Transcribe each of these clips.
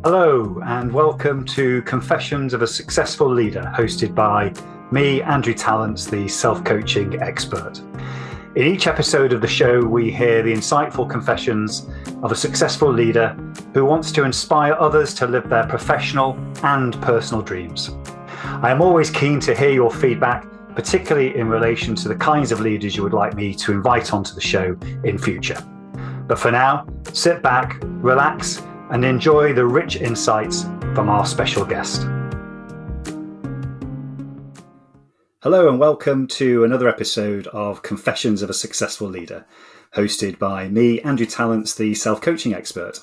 Hello, and welcome to Confessions of a Successful Leader, hosted by me, Andrew Tallents, the self-coaching expert. In each episode of the show, we hear the insightful confessions of a successful leader who wants to inspire others to live their professional and personal dreams. I am always keen to hear your feedback, particularly in relation to the kinds of leaders you would like me to invite onto the show in future. But for now, sit back, relax, and enjoy the rich insights from our special guest. Hello and welcome to another episode of Confessions of a Successful Leader, hosted by me, Andrew Tallents, the self-coaching expert.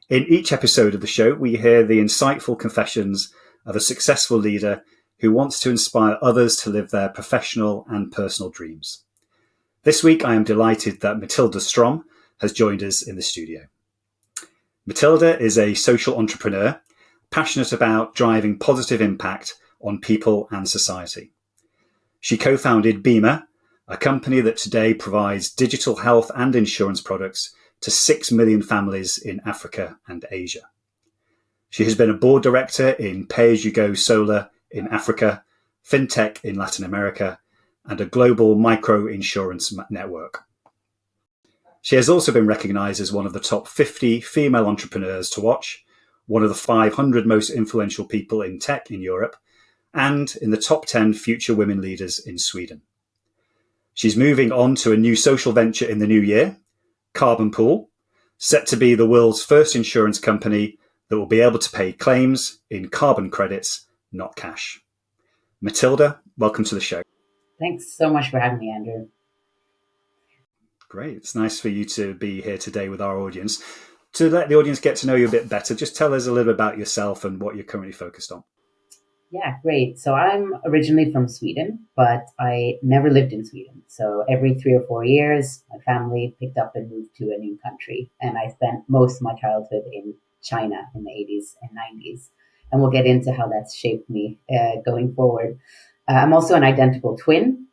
In each episode of the show, we hear the insightful confessions of a successful leader who wants to inspire others to live their professional and personal dreams. This week, I am delighted that Matilda Strom has joined us in the studio. Matilda is a social entrepreneur, passionate about driving positive impact on people and society. She co-founded Bima, a company that today provides digital health and insurance products to 6 million families in Africa and Asia. She has been a board director in Pay-As-You-Go Solar in Africa, FinTech in Latin America, and a global micro-insurance network. She has also been recognised as one of the top 50 female entrepreneurs to watch, one of the 500 most influential people in tech in Europe, and in the top 10 future women leaders in Sweden. She's moving on to a new social venture in the new year, Carbon Pool, set to be the world's first insurance company that will be able to pay claims in carbon credits, not cash. Matilda, welcome to the show. Thanks so much for having me, Andrew. Great. It's nice for you to be here today with our audience. To let the audience get to know you a bit better, just tell us a little bit about yourself and what you're currently focused on. Yeah, great. So I'm originally from Sweden, but I never lived in Sweden. So every 3 or 4 years, my family picked up and moved to a new country. And I spent most of my childhood in China in the 80s and 90s. And we'll get into how that's shaped me going forward. I'm also an identical twin.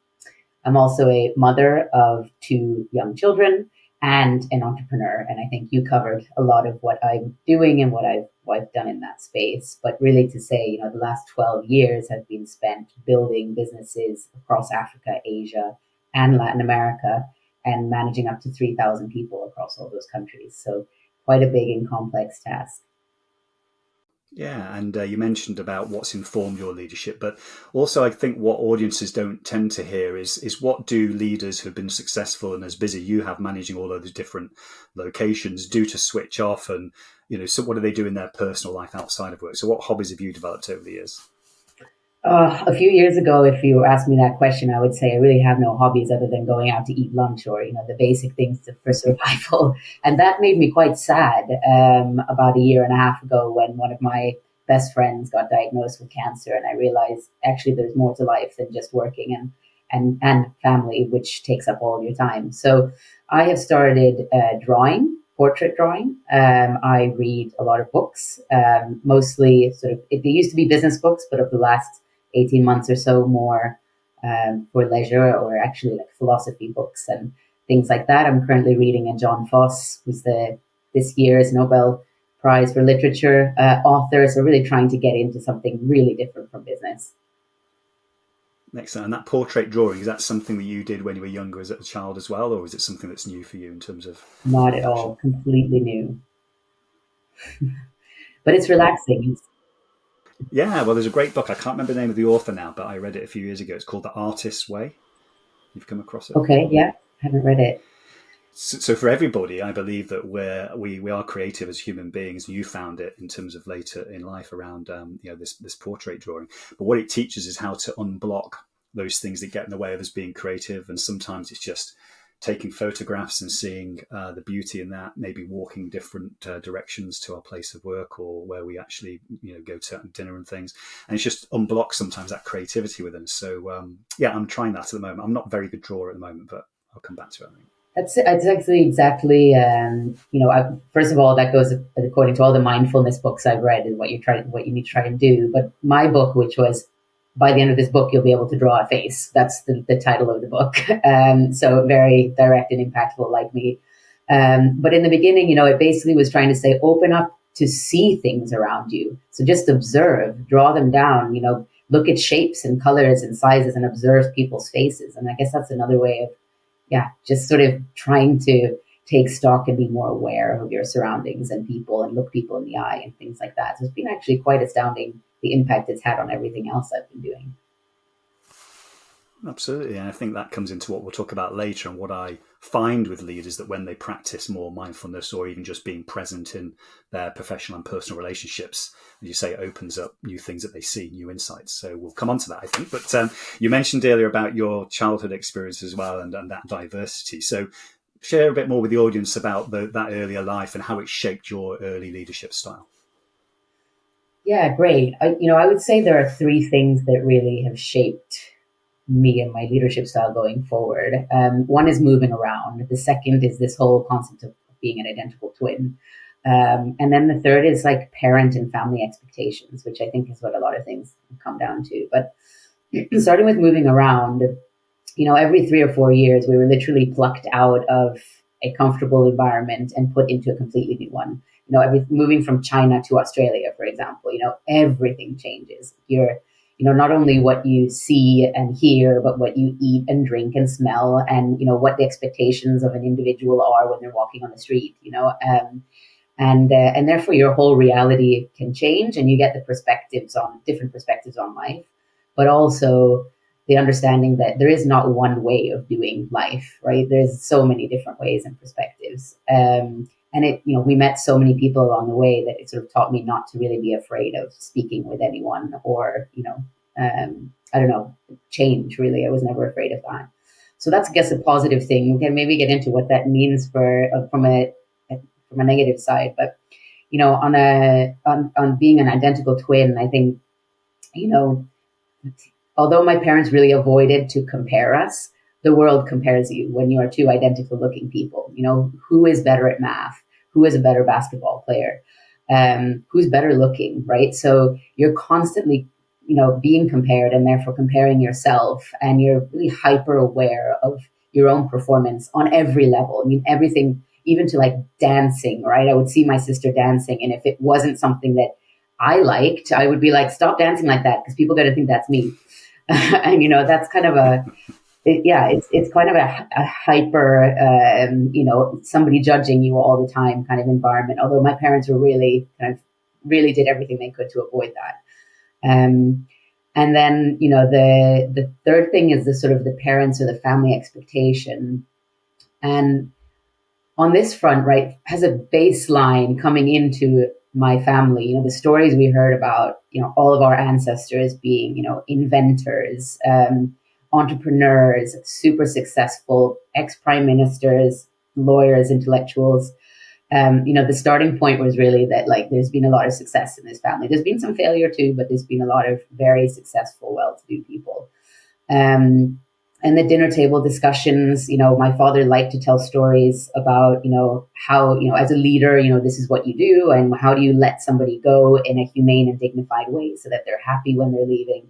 I'm also a mother of 2 young children and an entrepreneur. And I think you covered a lot of what I'm doing and what I've done in that space. But really to say, the last 12 years have been spent building businesses across Africa, Asia, and Latin America, and managing up to 3,000 people across all those countries. So quite a big and complex task. Yeah, and you mentioned about what's informed your leadership, but also I think what audiences don't tend to hear is what do leaders who've been successful and as busy you have managing all of those different locations do to switch off, and so what do they do in their personal life outside of work? So what hobbies have you developed over the years? A few years ago, if you asked me that question, I would say I really have no hobbies other than going out to eat lunch or, the basic things for survival. And that made me quite sad about a year and a half ago when one of my best friends got diagnosed with cancer. And I realized actually there's more to life than just working and family, which takes up all your time. So I have started portrait drawing. I read a lot of books, mostly they used to be business books, but over the last 18 months or so, more for leisure or actually like philosophy books and things like that. I'm currently reading a John Foss, who's this year's Nobel Prize for Literature author. So really trying to get into something really different from business. Excellent. And that portrait drawing, is that something that you did when you were younger as a child as well, or is it something that's new for you in terms of? Not at all. Completely new. But it's relaxing. Yeah, well, there's a great book. I can't remember the name of the author now, but I read it a few years ago. It's called The Artist's Way. You've come across it? Okay, yeah. Haven't read it. So for everybody, I believe that we are creative as human beings. You found it in terms of later in life around this portrait drawing. But what it teaches is how to unblock those things that get in the way of us being creative. And sometimes it's just taking photographs and seeing the beauty in that, maybe walking different directions to our place of work or where we actually go to dinner and things. And it's just unblock sometimes that creativity within us. So I'm trying that at the moment. I'm not a very good drawer at the moment, but I'll come back to it, I think. That's actually exactly, first of all, that goes according to all the mindfulness books I've read and what you need to try and do. But my book, which was, by the end of this book, you'll be able to draw a face. That's the title of the book. So very direct and impactful like me. But in the beginning, it basically was trying to say, open up to see things around you. So just observe, draw them down, look at shapes and colors and sizes and observe people's faces. And I guess that's another way of, just sort of trying to take stock and be more aware of your surroundings and people and look people in the eye and things like that. So it's been actually quite astounding the impact it's had on everything else I've been doing. Absolutely. And I think that comes into what we'll talk about later. And what I find with leaders that when they practice more mindfulness or even just being present in their professional and personal relationships, as you say, it opens up new things that they see, new insights. So we'll come on to that, I think. But you mentioned earlier about your childhood experience as well and that diversity. So share a bit more with the audience about that earlier life and how it shaped your early leadership style. Yeah, great. I would say there are three things that really have shaped me and my leadership style going forward. One is moving around. The second is this whole concept of being an identical twin. And then the third is like parent and family expectations, which I think is what a lot of things come down to. But starting with moving around, every 3 or 4 years, we were literally plucked out of a comfortable environment and put into a completely new one. Moving from China to Australia, for example, everything changes. You're not only what you see and hear, but what you eat and drink and smell, and what the expectations of an individual are when they're walking on the street. And therefore your whole reality can change, and you get different perspectives on life, but also the understanding that there is not one way of doing life, right? There's so many different ways and perspectives. And we met so many people along the way that it sort of taught me not to really be afraid of speaking with anyone or, I don't know, change, really. I was never afraid of that. So that's, I guess, a positive thing. We can maybe get into what that means from a negative side. But, on being an identical twin, I think, although my parents really avoided to compare us, the world compares you when you are two identical looking people. Who is better at math? Who is a better basketball player? Who's better looking, right? So you're constantly, being compared, and therefore comparing yourself, and you're really hyper aware of your own performance on every level. I mean, everything, even to like dancing, right? I would see my sister dancing, and if it wasn't something that I liked, I would be like, stop dancing like that, because people got to think that's me. And that's kind of it's kind of a hyper, somebody judging you all the time kind of environment. Although my parents were really did everything they could to avoid that. And then, the third thing is the sort of the parents or the family expectation. And on this front, right, has a baseline coming into my family, the stories we heard about, all of our ancestors being, inventors, entrepreneurs, super successful, ex-prime ministers, lawyers, intellectuals. The starting point was really that, like, there's been a lot of success in this family. There's been some failure too, but there's been a lot of very successful, well-to-do people. And the dinner table discussions, my father liked to tell stories about, how, as a leader, this is what you do, and how do you let somebody go in a humane and dignified way so that they're happy when they're leaving.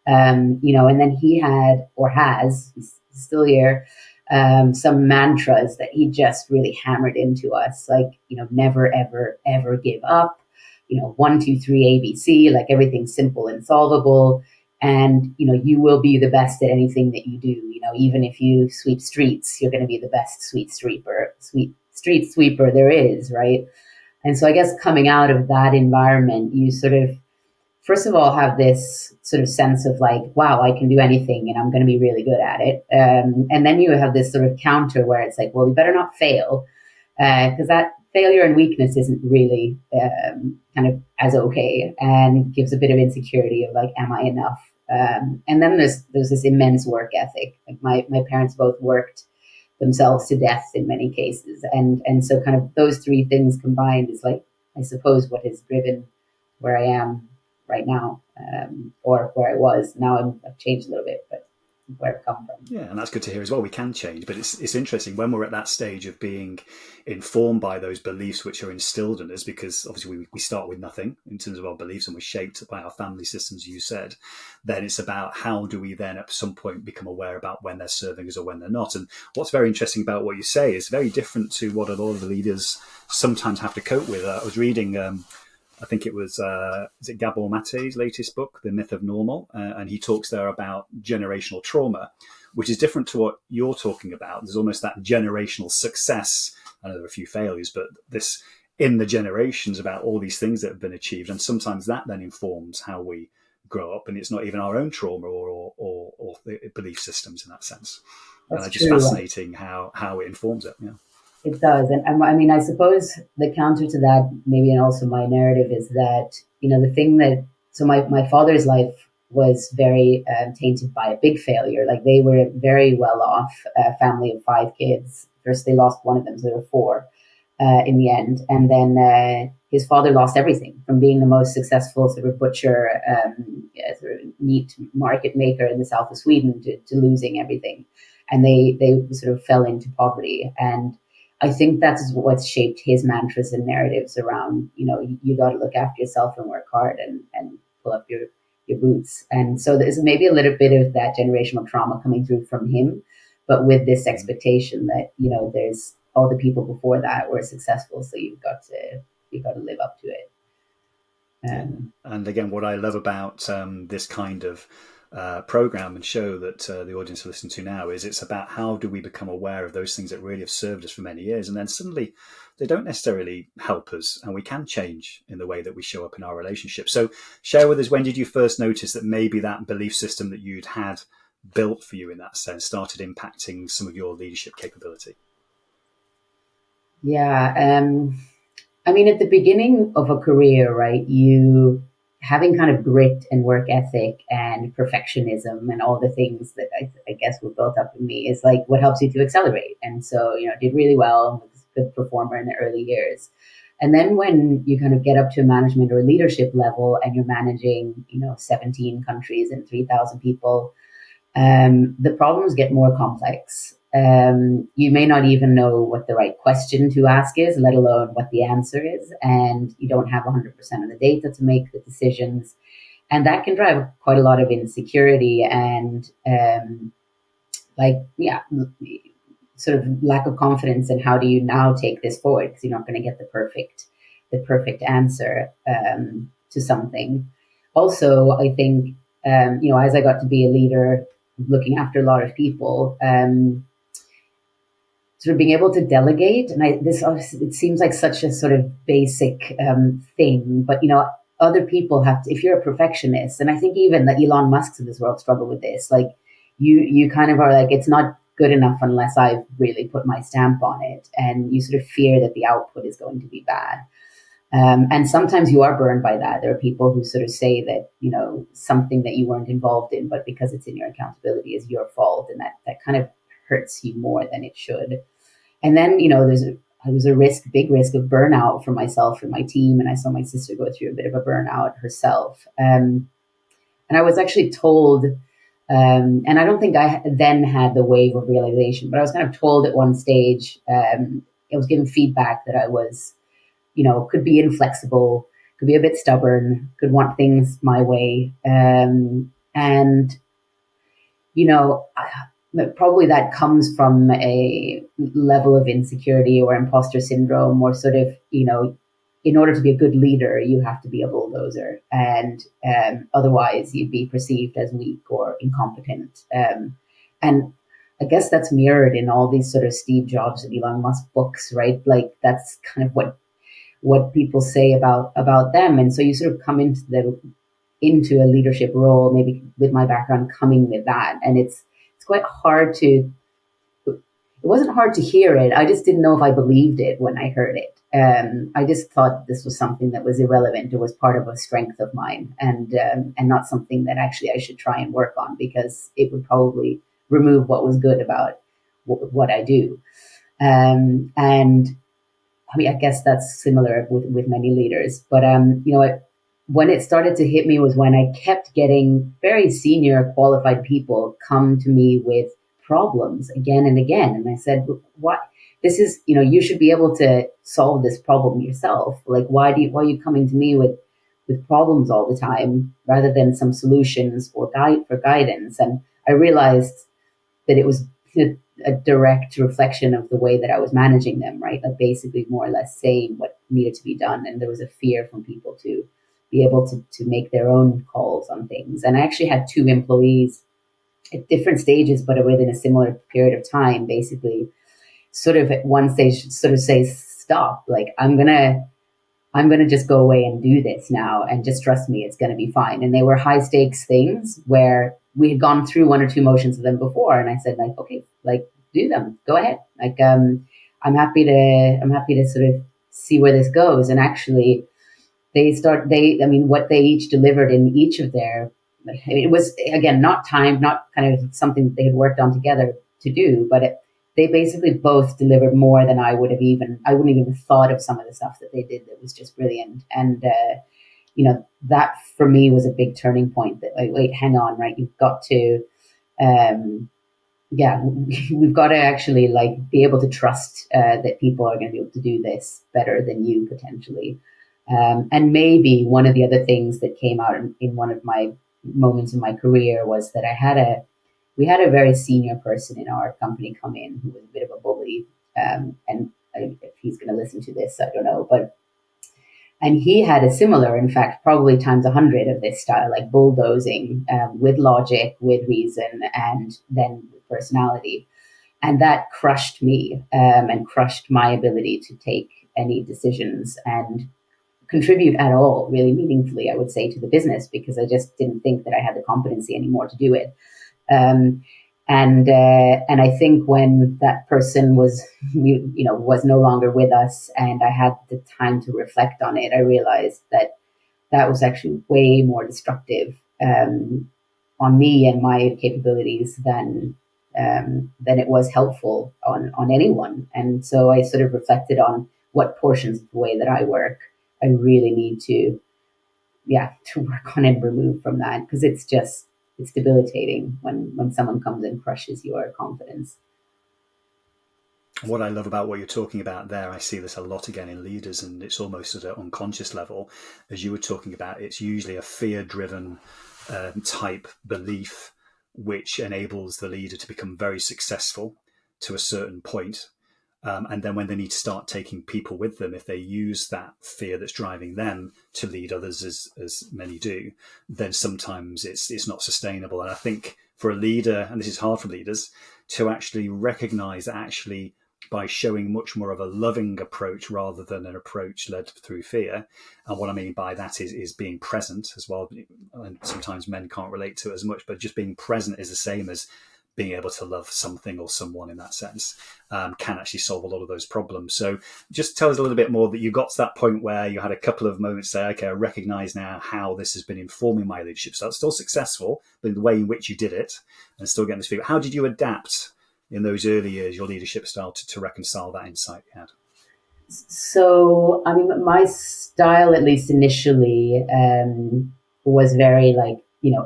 And then he had, or has, he's still here, some mantras that he just really hammered into us, like, never, ever, ever give up, 1, 2, 3, ABC, like everything's simple and solvable. And, you will be the best at anything that you do. Even if you sweep streets, you're going to be the best street sweeper there is, right? And so I guess coming out of that environment, you sort of, first of all, have this sort of sense of like, wow, I can do anything and I'm going to be really good at it. And then you have this sort of counter where it's like, well, you better not fail, because that failure and weakness isn't really kind of as okay, and gives a bit of insecurity of like, am I enough? And then there's this immense work ethic. Like my parents both worked themselves to death in many cases. And so kind of those three things combined is like, I suppose, what has driven where I am right now, or where I was. Now I've changed a little bit, but where it come from. Yeah, and that's good to hear as well. We can change, but it's interesting when we're at that stage of being informed by those beliefs which are instilled in us, because obviously we start with nothing in terms of our beliefs and we're shaped by our family systems, you said. Then it's about how do we then at some point become aware about when they're serving us or when they're not. And what's very interesting about what you say is very different to what a lot of the leaders sometimes have to cope with. I was reading I think it was is it Gabor Mate's latest book, The Myth of Normal, and he talks there about generational trauma, which is different to what you're talking about. There's almost that generational success. I know there are a few failures, but this in the generations about all these things that have been achieved, and sometimes that then informs how we grow up, and it's not even our own trauma or belief systems in that sense. And That's it's just true. fascinating how it informs it. Yeah. It does. And I mean, I suppose the counter to that, maybe, and also my narrative is that, the thing that, so my father's life was very tainted by a big failure. Like they were very well off, a family of 5 kids. First, they lost one of them, so there were four in the end. And then his father lost everything from being the most successful sort of butcher, sort of meat market maker in the south of Sweden to losing everything. And they sort of fell into poverty. And I think that's what's shaped his mantras and narratives around, you got to look after yourself and work hard and pull up your boots. And so there's maybe a little bit of that generational trauma coming through from him, but with this expectation that, there's all the people before that were successful. So you've got to live up to it. And again, what I love about this kind of program and show that the audience are listening to now is it's about how do we become aware of those things that really have served us for many years, and then suddenly they don't necessarily help us, and we can change in the way that we show up in our relationship. So share with us, when did you first notice that maybe that belief system that you'd had built for you in that sense started impacting some of your leadership capability? Yeah. I mean, at the beginning of a career, right, you having kind of grit and work ethic and perfectionism and all the things that I guess were built up in me is like what helps you to accelerate. And so, did really well, was a good performer in the early years. And then when you kind of get up to a management or leadership level and you're managing, 17 countries and 3,000 people, the problems get more complex. You may not even know what the right question to ask is, let alone what the answer is. And you don't have 100% of the data to make the decisions. And that can drive quite a lot of insecurity and sort of lack of confidence in how do you now take this forward, because you're not going to get the perfect answer to something. Also, I think, as I got to be a leader, looking after a lot of people, sort of being able to delegate. And it seems like such a sort of basic thing, but other people have to, if you're a perfectionist, and I think even the Elon Musks of this world struggle with this, like you kind of are like, it's not good enough unless I've really put my stamp on it. And you sort of fear that the output is going to be bad. And sometimes you are burned by that. There are people who sort of say that, something that you weren't involved in, but because it's in your accountability is your fault. And that kind of hurts you more than it should. And then, there was a big risk of burnout for myself and my team. And I saw my sister go through a bit of a burnout herself. And I was actually told, and I don't think I then had the wave of realization, but I was kind of told at one stage, I was given feedback that I was, could be inflexible, could be a bit stubborn, could want things my way. Probably that comes from a level of insecurity or imposter syndrome, or sort of, in order to be a good leader, you have to be a bulldozer, and otherwise you'd be perceived as weak or incompetent. And I guess that's mirrored in all these sort of Steve Jobs and Elon Musk books, right? Like that's kind of what people say about them. And so you sort of come into a leadership role, maybe with my background coming with that. And it's quite hard it wasn't hard to hear it. I just didn't know if I believed it when I heard it. I just thought this was something that was irrelevant. It was part of a strength of mine, and not something that actually I should try and work on, because it would probably remove what was good about what I do. And I mean, I guess that's similar with many leaders. But when it started to hit me was when I kept getting very senior qualified people come to me with problems again and again. And I said, what? This is, you should be able to solve this problem yourself. Like, why are you coming to me with problems all the time rather than some solutions or guidance? And I realized that it was a direct reflection of the way that I was managing them, right? Like basically more or less saying what needed to be done. And there was a fear from people to be able to make their own calls on things. And I actually had two employees at different stages, but within a similar period of time, basically sort of at one stage sort of say, stop, like I'm gonna just go away and do this now and just trust me, it's gonna be fine. And they were high stakes things where we had gone through one or two motions of them before. And I said, like, okay, like do them, go ahead. Like I'm happy to sort of see where this goes. And actually what they each delivered in each of their, it was again not timed, not kind of something that they had worked on together to do, but they basically both delivered more than I wouldn't even have thought of some of the stuff that they did that was just brilliant. And that for me was a big turning point. That like, wait, hang on, right? You've got to, we've got to actually like be able to trust that people are going to be able to do this better than you potentially. And maybe one of the other things that came out in one of my moments in my career was that we had a very senior person in our company come in who was a bit of a bully. And if he's going to listen to this, I don't know, and he had a similar, in fact, probably times 100 of this style, like bulldozing with logic, with reason, and then with personality. And that crushed me and crushed my ability to take any decisions and contribute at all, really meaningfully, I would say, to the business, because I just didn't think that I had the competency anymore to do it. And I think when that person was no longer with us, and I had the time to reflect on it, I realized that was actually way more destructive on me and my capabilities than it was helpful on anyone. And so I sort of reflected on what portions of the way that I work I really need to work on and remove from that, because it's debilitating when someone comes and crushes your confidence. What I love about what you're talking about there, I see this a lot again in leaders, and it's almost at an unconscious level. As you were talking about, it's usually a fear-driven type belief which enables the leader to become very successful to a certain point. And then when they need to start taking people with them, if they use that fear that's driving them to lead others, as many do, then sometimes it's not sustainable. And I think for a leader, and this is hard for leaders, to actually recognize that actually by showing much more of a loving approach rather than an approach led through fear. And what I mean by that is being present as well. And sometimes men can't relate to it as much, but just being present is the same as being able to love something or someone in that sense, can actually solve a lot of those problems. So just tell us a little bit more that you got to that point where you had a couple of moments say, okay, I recognize now how this has been informing my leadership. So that's still successful, but in the way in which you did it and still getting this feedback. How did you adapt in those early years, your leadership style, to reconcile that insight you had? So, I mean, my style, at least initially, was very like,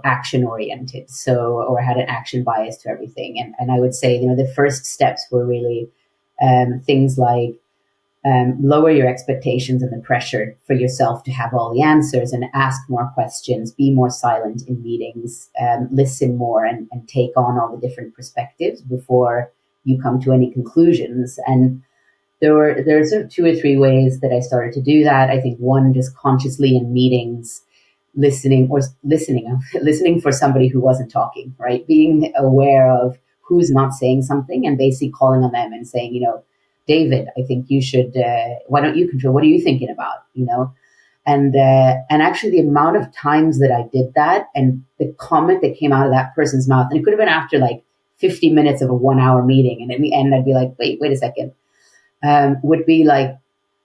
action oriented. So, or had an action bias to everything. And I would say, the first steps were really things like lower your expectations and the pressure for yourself to have all the answers, and ask more questions, be more silent in meetings, listen more, and take on all the different perspectives before you come to any conclusions. And there's sort of two or three ways that I started to do that. I think one, just consciously in meetings, listening for somebody who wasn't talking, right? Being aware of who's not saying something and basically calling on them and saying, David, I think you should, why don't you control? What are you thinking about? And actually the amount of times that I did that, and the comment that came out of that person's mouth, and it could have been after like 50 minutes of a 1 hour meeting. And in the end, I'd be like, wait a second. Would be like,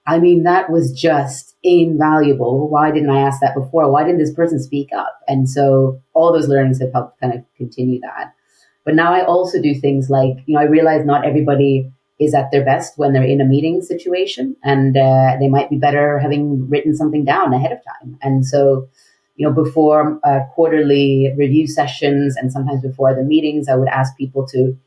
I mean, that was just invaluable. Why didn't I ask that before? Why didn't this person speak up? And so all those learnings have helped kind of continue that. But now I also do things like, I realize not everybody is at their best when they're in a meeting situation, and they might be better having written something down ahead of time. And so, before quarterly review sessions and sometimes before the meetings, I would ask people to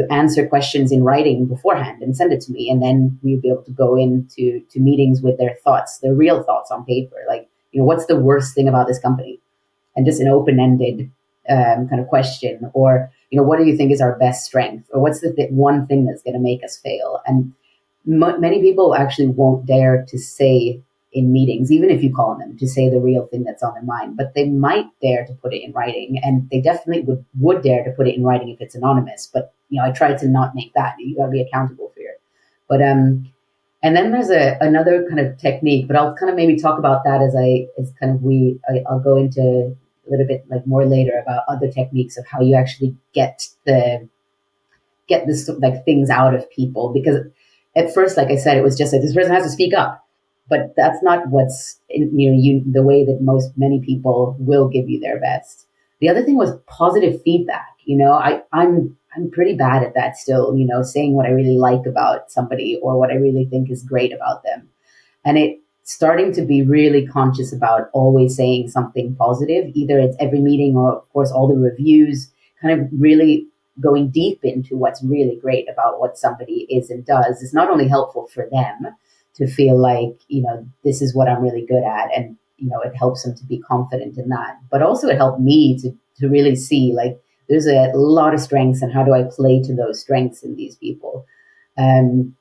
answer questions in writing beforehand and send it to me, and then we'd be able to go into meetings with their thoughts, their real thoughts on paper, like, what's the worst thing about this company, and just an open-ended kind of question, or what do you think is our best strength, or what's the one thing that's going to make us fail. And many people actually won't dare to say in meetings, even if you call on them, to say the real thing that's on their mind, but they might dare to put it in writing, and they definitely would dare to put it in writing if it's anonymous. But I try to not make that. You got to be accountable for it. But and then there's another kind of technique, but I'll kind of maybe talk about that I'll go into a little bit like more later about other techniques of how you actually get this like things out of people. Because at first, like I said, it was just like this person has to speak up, but that's not what's the way that many people will give you their best. The other thing was positive feedback. I'm pretty bad at that still, saying what I really like about somebody or what I really think is great about them. And it's starting to be really conscious about always saying something positive. Either it's every meeting or, of course, all the reviews, kind of really going deep into what's really great about what somebody is and does is not only helpful for them to feel like, this is what I'm really good at. And, it helps them to be confident in that. But also it helped me to really see, like, there's a lot of strengths, and how do I play to those strengths in these people? And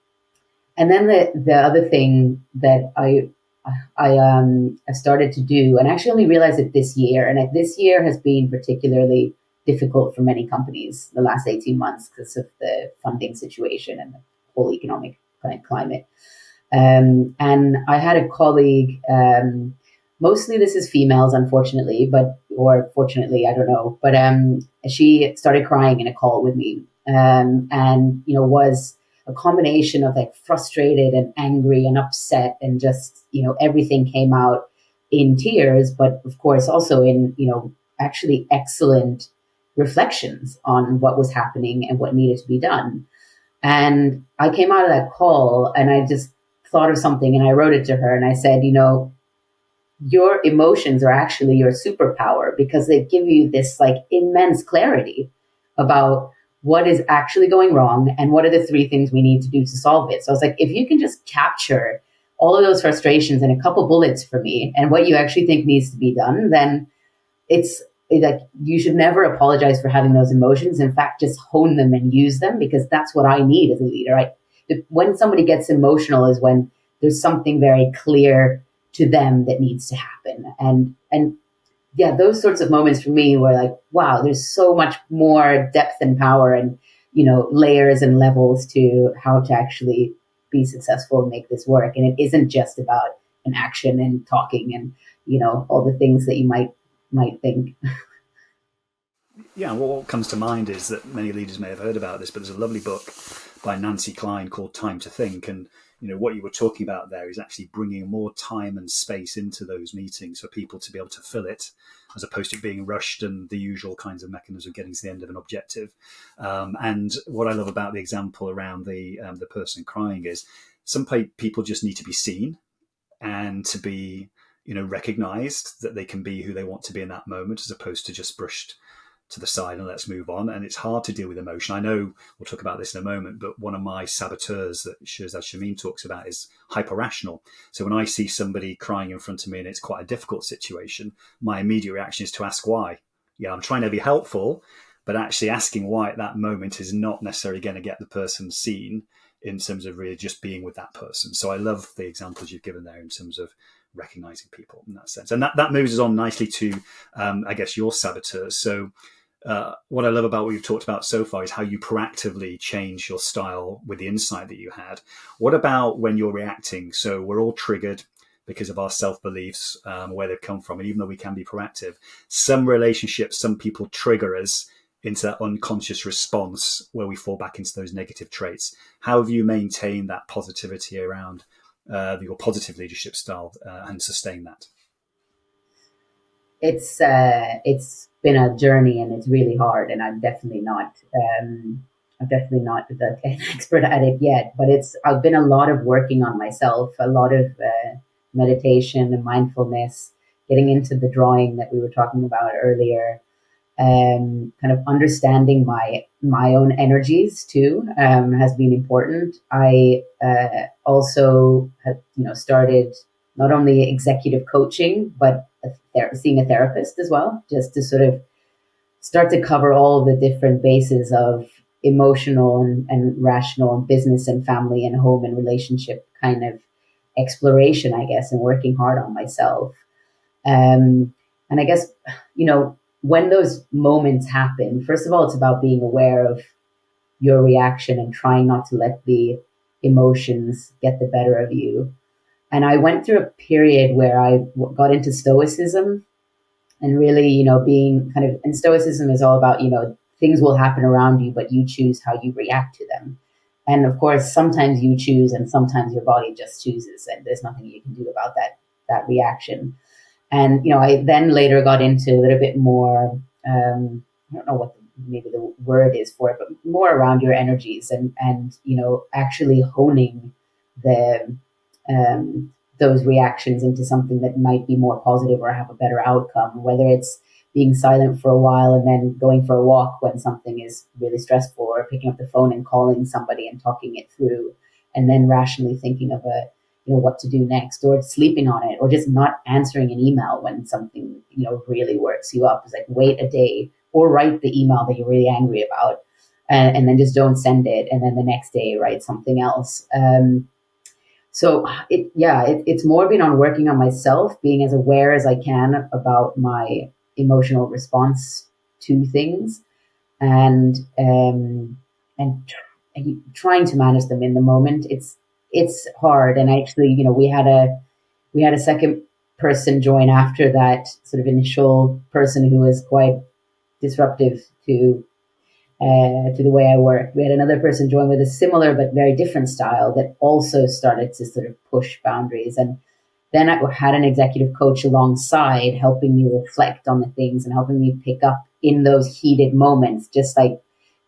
then the other thing that I started to do, and actually only realized it this year, and this year has been particularly difficult for many companies the last 18 months because of the funding situation and the whole economic climate. And I had a colleague, mostly this is females, unfortunately, or fortunately, I don't know. But she started crying in a call with me, and was a combination of like frustrated and angry and upset, and just everything came out in tears. But of course, also in actually excellent reflections on what was happening and what needed to be done. And I came out of that call, and I just thought of something, and I wrote it to her, and I said, your emotions are actually your superpower, because they give you this like immense clarity about what is actually going wrong and what are the 3 things we need to do to solve it. So I was like, if you can just capture all of those frustrations in a couple bullets for me and what you actually think needs to be done, then it's like you should never apologize for having those emotions. In fact, just hone them and use them, because that's what I need as a leader. When somebody gets emotional is when there's something very clear to them that needs to happen. And yeah, those sorts of moments for me were like, wow, there's so much more depth and power and, layers and levels to how to actually be successful and make this work. And it isn't just about an action and talking and, all the things that you might think. Yeah, well, what comes to mind is that many leaders may have heard about this, but there's a lovely book by Nancy Klein called Time to Think. And, what you were talking about there is actually bringing more time and space into those meetings for people to be able to fill it, as opposed to being rushed and the usual kinds of mechanisms of getting to the end of an objective. And what I love about the example around the person crying is some people just need to be seen and to be, recognized that they can be who they want to be in that moment, as opposed to just brushed to the side and let's move on. And it's hard to deal with emotion. I know we'll talk about this in a moment, but one of my saboteurs that Shirzad Shamim talks about is hyper-rational. So when I see somebody crying in front of me and it's quite a difficult situation, my immediate reaction is to ask why. Yeah, I'm trying to be helpful, but actually asking why at that moment is not necessarily going to get the person seen in terms of really just being with that person. So I love the examples you've given there in terms of recognizing people in that sense. And that moves us on nicely to, I guess, your saboteurs. So what I love about what you've talked about so far is how you proactively change your style with the insight that you had. What about when you're reacting? So we're all triggered because of our self-beliefs, where they've come from. And even though we can be proactive, some relationships, some people trigger us into that unconscious response where we fall back into those negative traits. How have you maintained that positivity around your positive leadership style and sustain that? It's been a journey, and it's really hard, and I'm definitely not I'm definitely not an expert at it yet, but I've been a lot of working on myself, a lot of meditation and mindfulness, getting into the drawing that we were talking about earlier, kind of understanding my own energies too, has been important. I also have, started not only executive coaching, but seeing a therapist as well, just to sort of start to cover all the different bases of emotional and rational and business and family and home and relationship kind of exploration, I guess, and working hard on myself. And I guess, when those moments happen, first of all, it's about being aware of your reaction and trying not to let the emotions get the better of you. And I went through a period where I got into stoicism, and really, being kind of, and stoicism is all about, things will happen around you, but you choose how you react to them. And of course, sometimes you choose and sometimes your body just chooses, and there's nothing you can do about that reaction. And, I then later got into a little bit more, I don't know what maybe the word is for it, but more around your energies and actually honing the, those reactions into something that might be more positive or have a better outcome, whether it's being silent for a while and then going for a walk when something is really stressful, or picking up the phone and calling somebody and talking it through, and then rationally thinking of what to do next, or sleeping on it, or just not answering an email when something, really works you up. It's like, wait a day, or write the email that you're really angry about, and then just don't send it. And then the next day, write something else. So it's more been on working on myself, being as aware as I can about my emotional response to things, and trying to manage them in the moment. It's hard, and actually, we had a second person join after that sort of initial person who was quite disruptive to the way I work. We had another person join with a similar but very different style that also started to sort of push boundaries. And then I had an executive coach alongside, helping me reflect on the things and helping me pick up in those heated moments, just like,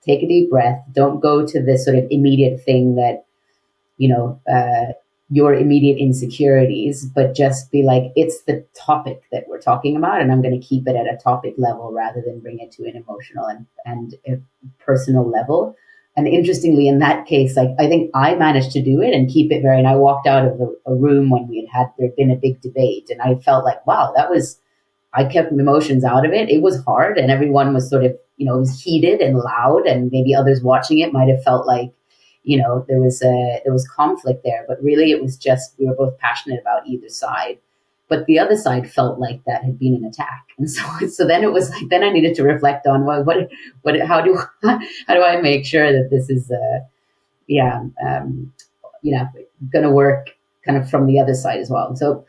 take a deep breath. Don't go to this sort of immediate thing that, your immediate insecurities, but just be like, it's the topic that we're talking about, and I'm going to keep it at a topic level rather than bring it to an emotional and a personal level. And interestingly, in that case, like, I think I managed to do it and keep it and I walked out of a room when there'd been a big debate, and I felt like, wow, I kept emotions out of it. It was hard, and everyone was sort of, it was heated and loud, and maybe others watching it might have felt like, there was conflict there, but really it was just, we were both passionate about either side, but the other side felt like that had been an attack. And so then it was like, then I needed to reflect on how do I make sure that this is, going to work kind of from the other side as well. So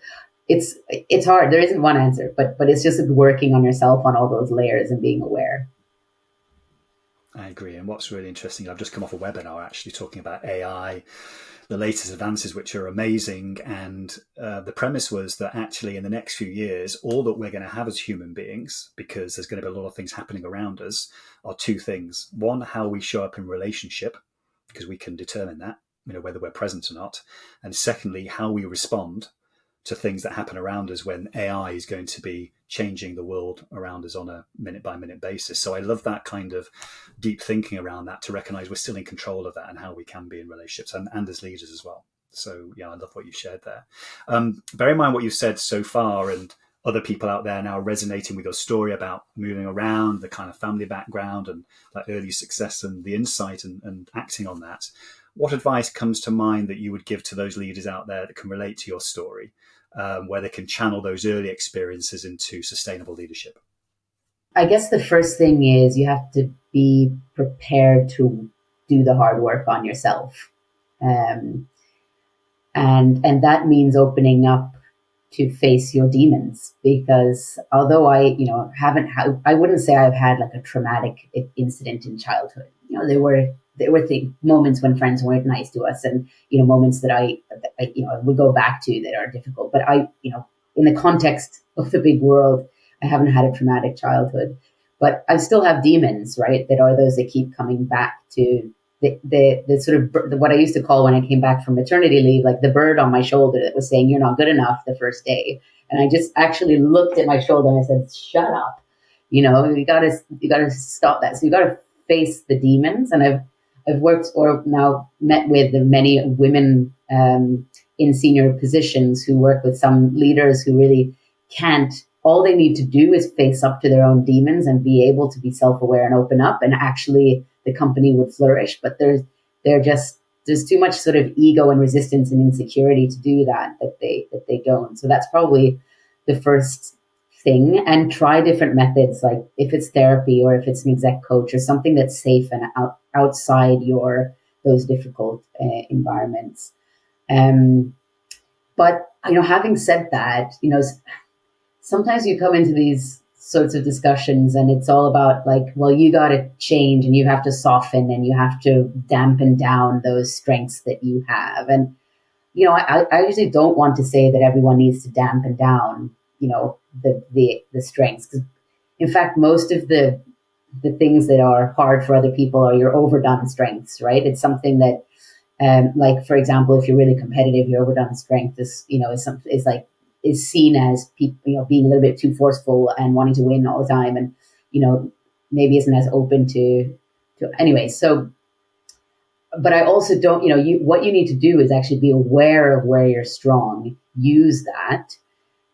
it's hard. There isn't one answer, but it's just working on yourself on all those layers and being aware. I agree. And what's really interesting, I've just come off a webinar actually talking about AI, the latest advances, which are amazing. And the premise was that actually in the next few years, all that we're going to have as human beings, because there's going to be a lot of things happening around us, are two things. One, how we show up in relationship, because we can determine that, whether we're present or not. And secondly, how we respond to things that happen around us, when AI is going to be changing the world around us on a minute by minute basis. So I love that kind of deep thinking around that, to recognize we're still in control of that and how we can be in relationships and as leaders as well. So yeah, I love what you shared there. Bear in mind what you've said so far, and other people out there now resonating with your story about moving around, the kind of family background and that early success and the insight and acting on that. What advice comes to mind that you would give to those leaders out there that can relate to your story, where they can channel those early experiences into sustainable leadership? I guess the first thing is you have to be prepared to do the hard work on yourself. And that means opening up to face your demons, because although I wouldn't say I've had like a traumatic incident in childhood. There were moments when friends weren't nice to us, and moments that I would go back to that are difficult. But in the context of the big world, I haven't had a traumatic childhood. but I still have demons, right? That are those that keep coming back to the sort of what I used to call when I came back from maternity leave, like the bird on my shoulder that was saying, you're not good enough the first day. And I just actually looked at my shoulder and I said, shut up. You gotta stop that. So you gotta face the demons. And I've worked or now met with many women in senior positions who work with some leaders who really can't. All they need to do is face up to their own demons and be able to be self-aware and open up, and actually the company would flourish. But there's too much sort of ego and resistance and insecurity to do that they don't. So that's probably the first thing. And try different methods, like if it's therapy or if it's an exec coach or something that's safe and outside those difficult environments. But having said that, sometimes you come into these sorts of discussions and it's all about like, well, you got to change and you have to soften and you have to dampen down those strengths that you have. And, I usually don't want to say that everyone needs to dampen down, the strengths. 'Cause in fact, most of the things that are hard for other people are your overdone strengths, right? It's something that, like, for example, if you're really competitive, your overdone strength is seen as people, being a little bit too forceful and wanting to win all the time, and maybe isn't as open to anyway. So, but I also don't, what you need to do is actually be aware of where you're strong, use that,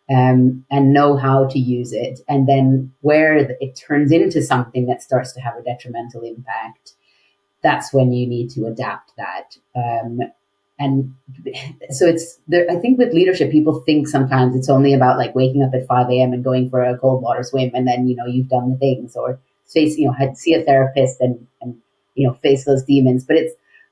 and know how to use it, and then where it turns into something that starts to have a detrimental impact, that's when you need to adapt that. And so it's there. I think with leadership, people think sometimes it's only about like waking up at 5 a.m. and going for a cold water swim, and then you've done the things, or face see a therapist and face those demons. But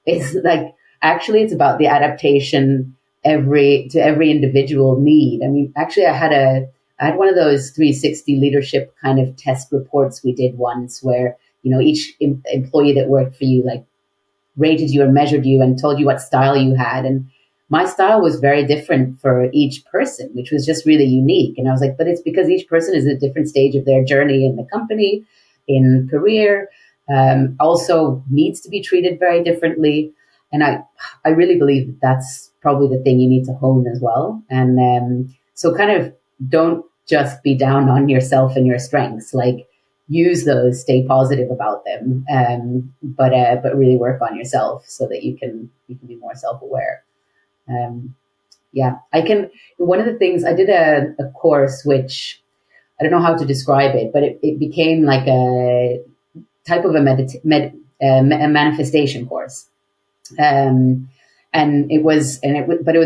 it's like actually it's about the adaptation to every individual need. I mean, actually, I had one of those 360 leadership kind of test reports we did once, where each employee that worked for you like rated you and measured you and told you what style you had. And my style was very different for each person, which was just really unique. And I was like, but it's because each person is at a different stage of their journey in the company, in career, also needs to be treated very differently. And I really believe that's probably the thing you need to hone as well. And so kind of don't just be down on yourself and your strengths, like use those, stay positive about them, but really work on yourself so that you can be more self-aware. I can. One of the things I did a course, which I don't know how to describe it, but it became like a type of a manifestation course. And it was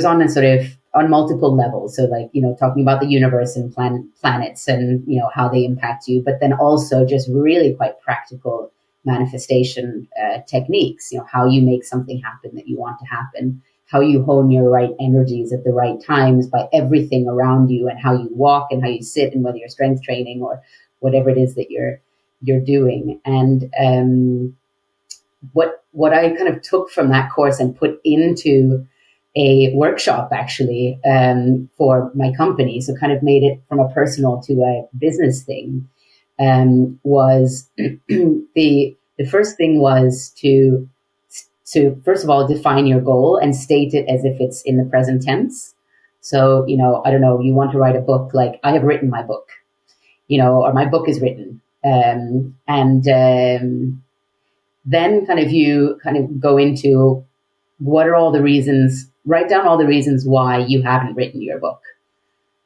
on a sort of on multiple levels. So like, talking about the universe and planets and, how they impact you, but then also just really quite practical manifestation techniques, how you make something happen that you want to happen, how you hone your right energies at the right times by everything around you, and how you walk and how you sit, and whether you're strength training or whatever it is that you're doing. And what I kind of took from that course and put into a workshop actually for my company, so kind of made it from a personal to a business thing, was the first thing was to first of all define your goal and state it as if it's in the present tense. So I don't know, you want to write a book, like I have written my book, or my book is written, and then you go into what are all the reasons. Write down all the reasons why you haven't written your book.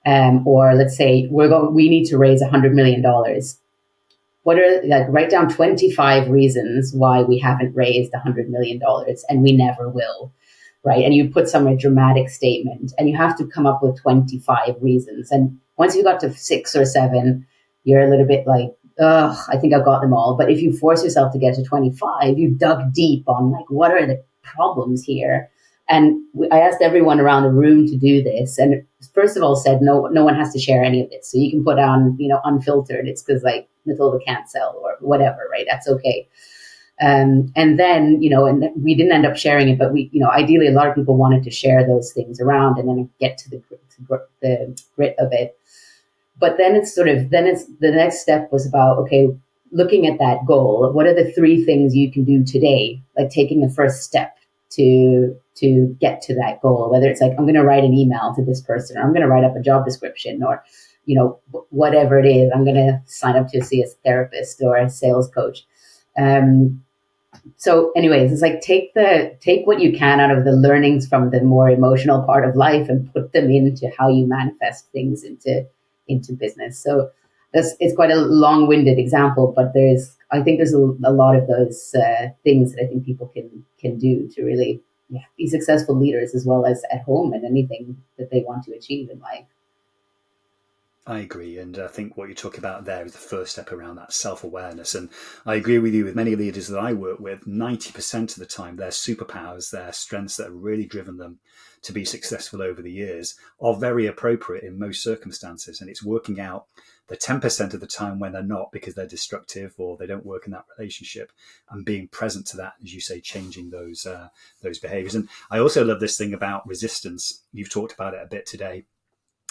Or let's say we need to raise $100 million. Write down 25 reasons why we haven't raised $100 million and we never will, right? And you put some dramatic statement, and you have to come up with 25 reasons. And once you got to 6 or 7, you're a little bit like, ugh, I think I've got them all. But if you force yourself to get to 25, you've dug deep on like, what are the problems here? And I asked everyone around the room to do this. And first of all said, no one has to share any of it. So you can put on, unfiltered. It's because like Matilda can't sell or whatever, right? That's okay. And then, and we didn't end up sharing it, but we, ideally a lot of people wanted to share those things around and then get to the grit of it. But then it's the next step was about, okay, looking at that goal, what are the 3 things you can do today, like taking the first step to get to that goal, whether it's like, I'm going to write an email to this person, or I'm going to write up a job description, or, whatever it is, I'm going to sign up to see a therapist or a sales coach. So anyways, it's like, take what you can out of the learnings from the more emotional part of life and put them into how you manifest things into business. So it's quite a long-winded example, but I think there's a lot of those things that I think people can do to really be successful leaders, as well as at home and anything that they want to achieve in life. I agree. And I think what you talk about there is the first step around that self-awareness. And I agree with you. With many leaders that I work with, 90% of the time, their superpowers, their strengths that have really driven them to be successful over the years are very appropriate in most circumstances. And it's working out the 10% of the time when they're not, because they're destructive or they don't work in that relationship, and being present to that, as you say, changing those behaviors. And I also love this thing about resistance. You've talked about it a bit today.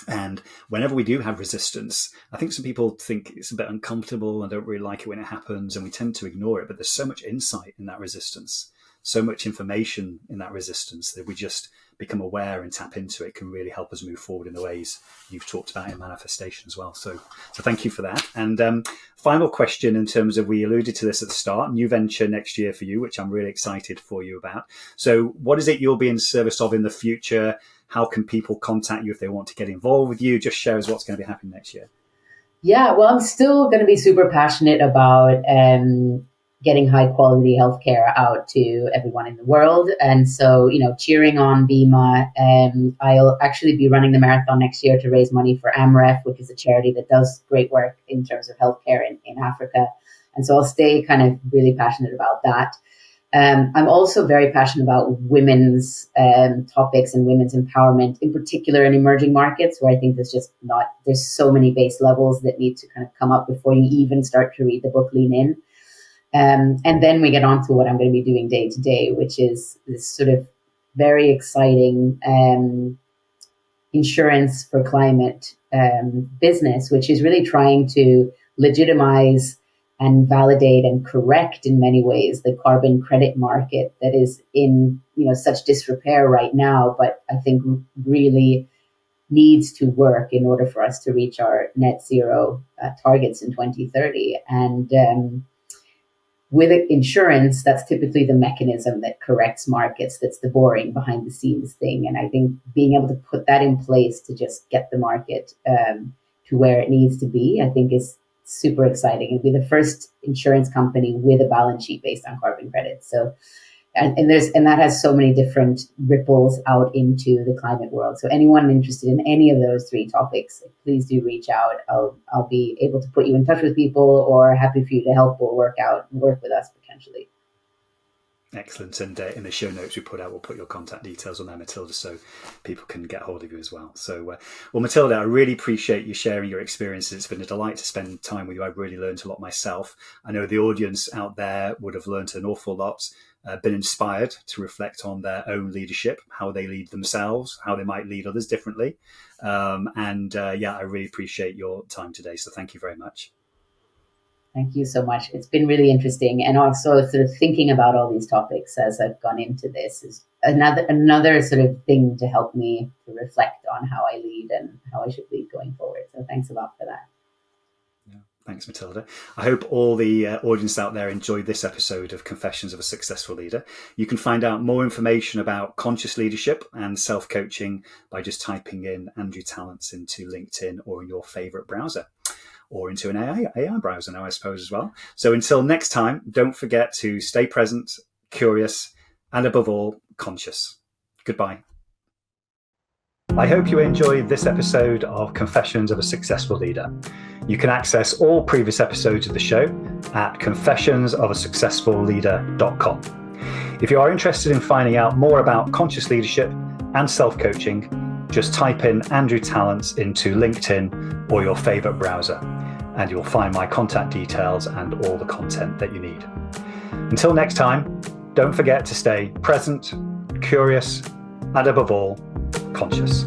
And whenever we do have resistance, I think some people think it's a bit uncomfortable and don't really like it when it happens, and we tend to ignore it. But there's so much insight in that resistance, so much information in that resistance, that we just become aware and tap into it can really help us move forward in the ways you've talked about in manifestation as well. So thank you for that. And final question, in terms of, we alluded to this at the start, new venture next year for you, which I'm really excited for you about. So what is it you'll be in service of in the future? How can people contact you if they want to get involved with you? Just share us what's going to be happening next year. Yeah, well, I'm still going to be super passionate about getting high quality healthcare out to everyone in the world. And so, cheering on BIMA, I'll actually be running the marathon next year to raise money for AMREF, which is a charity that does great work in terms of healthcare in Africa. And so I'll stay kind of really passionate about that. I'm also very passionate about women's topics and women's empowerment, in particular in emerging markets, where I think there's so many base levels that need to kind of come up before you even start to read the book Lean In. And then we get on to what I'm going to be doing day to day, which is this sort of very exciting insurance for climate business, which is really trying to legitimize and validate and correct in many ways the carbon credit market that is in such disrepair right now, but I think really needs to work in order for us to reach our net zero targets in 2030. And with insurance, that's typically the mechanism that corrects markets. That's the boring behind the scenes thing. And I think being able to put that in place to just get the market to where it needs to be, I think is super exciting. It'd be the first insurance company with a balance sheet based on carbon credits. So, and that has so many different ripples out into the climate world. So anyone interested in any of those 3 topics, please do reach out. I'll be able to put you in touch with people, or happy for you to help or work with us potentially. Excellent. And in the show notes we put out, we'll put your contact details on there, Matilda, so people can get hold of you as well. So, well, Matilda, I really appreciate you sharing your experiences. It's been a delight to spend time with you. I've really learned a lot myself. I know the audience out there would have learned an awful lot, been inspired to reflect on their own leadership, how they lead themselves, how they might lead others differently. I really appreciate your time today. So thank you very much. Thank you so much. It's been really interesting. And also sort of thinking about all these topics as I've gone into this is another sort of thing to help me to reflect on how I lead and how I should lead going forward. So thanks a lot for that. Yeah, thanks, Matilda. I hope all the audience out there enjoyed this episode of Confessions of a Successful Leader. You can find out more information about conscious leadership and self-coaching by just typing in Andrew Tallents into LinkedIn or in your favorite browser, or into an AI browser now, I suppose, as well. So until next time, don't forget to stay present, curious, and above all, conscious. Goodbye. I hope you enjoyed this episode of Confessions of a Successful Leader. You can access all previous episodes of the show at confessionsofaSuccessfulLeader.com. If you are interested in finding out more about conscious leadership and self-coaching, just type in Andrew Tallents into LinkedIn or your favorite browser, and you'll find my contact details and all the content that you need. Until next time, don't forget to stay present, curious, and above all, conscious.